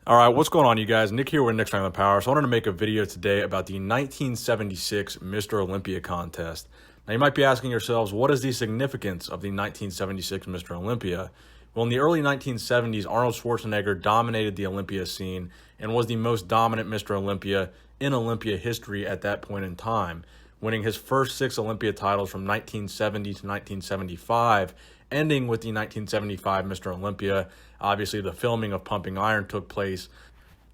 All right, what's going on, you guys? Nick here with Nick's Untitled Power. So I wanted to make a video today about the 1976 Mr. Olympia contest. Now, you might be asking yourselves, what is the significance of the 1976 Mr. Olympia? Well, in the early 1970s, Arnold Schwarzenegger dominated the Olympia scene and was the most dominant Mr. Olympia in Olympia history at that point in time, winning his first 6 Olympia titles from 1970 to 1975, ending with the 1975 Mr. Olympia. Obviously, the filming of Pumping Iron took place,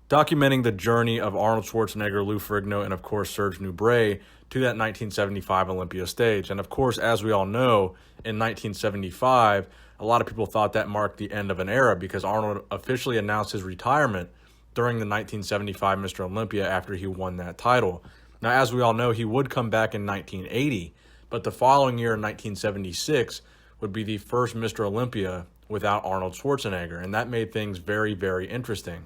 documenting the journey of Arnold Schwarzenegger, Lou Ferrigno, and of course Serge Nubret to that 1975 Olympia stage. And of course, as we all know, in 1975, a lot of people thought that marked the end of an era because Arnold officially announced his retirement during the 1975 Mr. Olympia after he won that title. Now, as we all know, he would come back in 1980, but the following year in 1976 would be the first Mr. Olympia without Arnold Schwarzenegger, and that made things very, very interesting.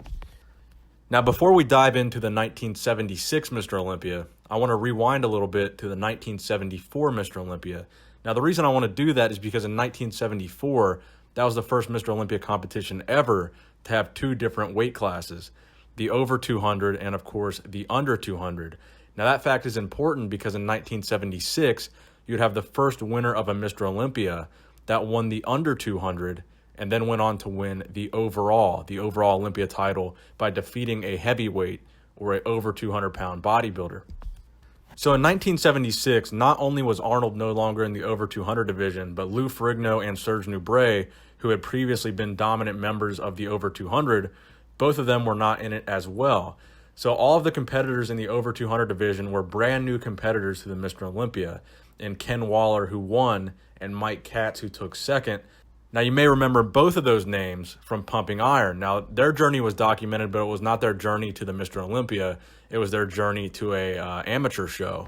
Now, before we dive into the 1976 Mr. Olympia, I want to rewind a little bit to the 1974 Mr. Olympia. Now, the reason I want to do that is because in 1974, that was the first Mr. Olympia competition ever to have 2 different weight classes, the over 200 and, of course, the under 200. Now, that fact is important because in 1976, you'd have the first winner of a Mr. Olympia that won the under 200 and then went on to win the overall Olympia title by defeating a heavyweight or an over 200-pound bodybuilder. So in 1976, not only was Arnold no longer in the over 200 division, but Lou Ferrigno and Serge Nubret, who had previously been dominant members of the over 200, both of them were not in it as well. So all of the competitors in the over 200 division were brand new competitors to the Mr. Olympia, and Ken Waller, who won, and Mike Katz, who took second. Now, you may remember both of those names from Pumping Iron. Now, their journey was documented, but it was not their journey to the Mr. Olympia. It was their journey to a amateur show.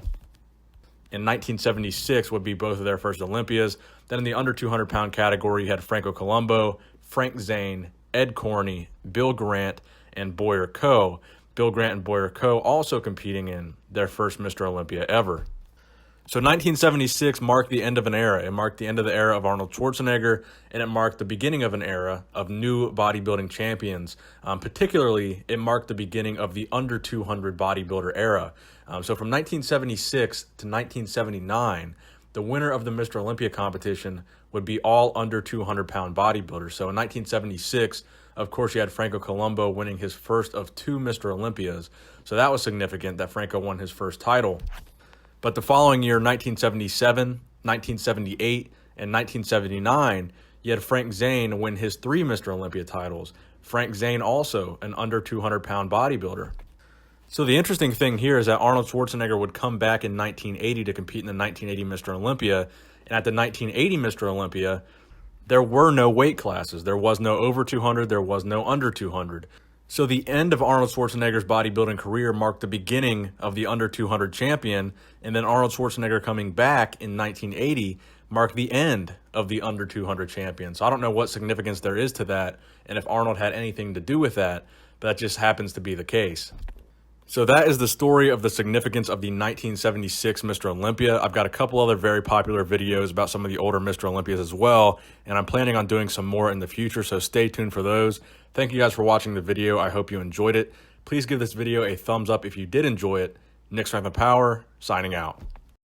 In 1976 would be both of their first Olympias. Then in the under 200-pound category, you had Franco Columbu, Frank Zane, Ed Corney, Bill Grant, and Boyer Coe. Bill Grant and Boyer Coe also competing in their first Mr. Olympia ever. So 1976 marked the end of an era. It marked the end of the era of Arnold Schwarzenegger, and it marked the beginning of an era of new bodybuilding champions. Particularly, it marked the beginning of the under 200 bodybuilder era. So from 1976 to 1979, the winner of the Mr. Olympia competition would be all under 200-pound bodybuilders. So in 1976, of course, you had Franco Columbu winning his first of 2 Mr. Olympias. So that was significant that Franco won his first title. But the following year, 1977, 1978, and 1979, you had Frank Zane win his 3 Mr. Olympia titles. Frank Zane also an under 200-pound bodybuilder. So the interesting thing here is that Arnold Schwarzenegger would come back in 1980 to compete in the 1980 Mr. Olympia. And at the 1980 Mr. Olympia, there were no weight classes. There was no over 200. There was no under 200. So the end of Arnold Schwarzenegger's bodybuilding career marked the beginning of the under 200 champion, and then Arnold Schwarzenegger coming back in 1980 marked the end of the under 200 champion. So I don't know what significance there is to that, and if Arnold had anything to do with that, but that just happens to be the case. So that is the story of the significance of the 1976 Mr. Olympia. I've got a couple other very popular videos about some of the older Mr. Olympias as well, and I'm planning on doing some more in the future, so stay tuned for those. Thank you guys for watching the video. I hope you enjoyed it. Please give this video a thumbs up if you did enjoy it. Nick's Untitled Power, signing out.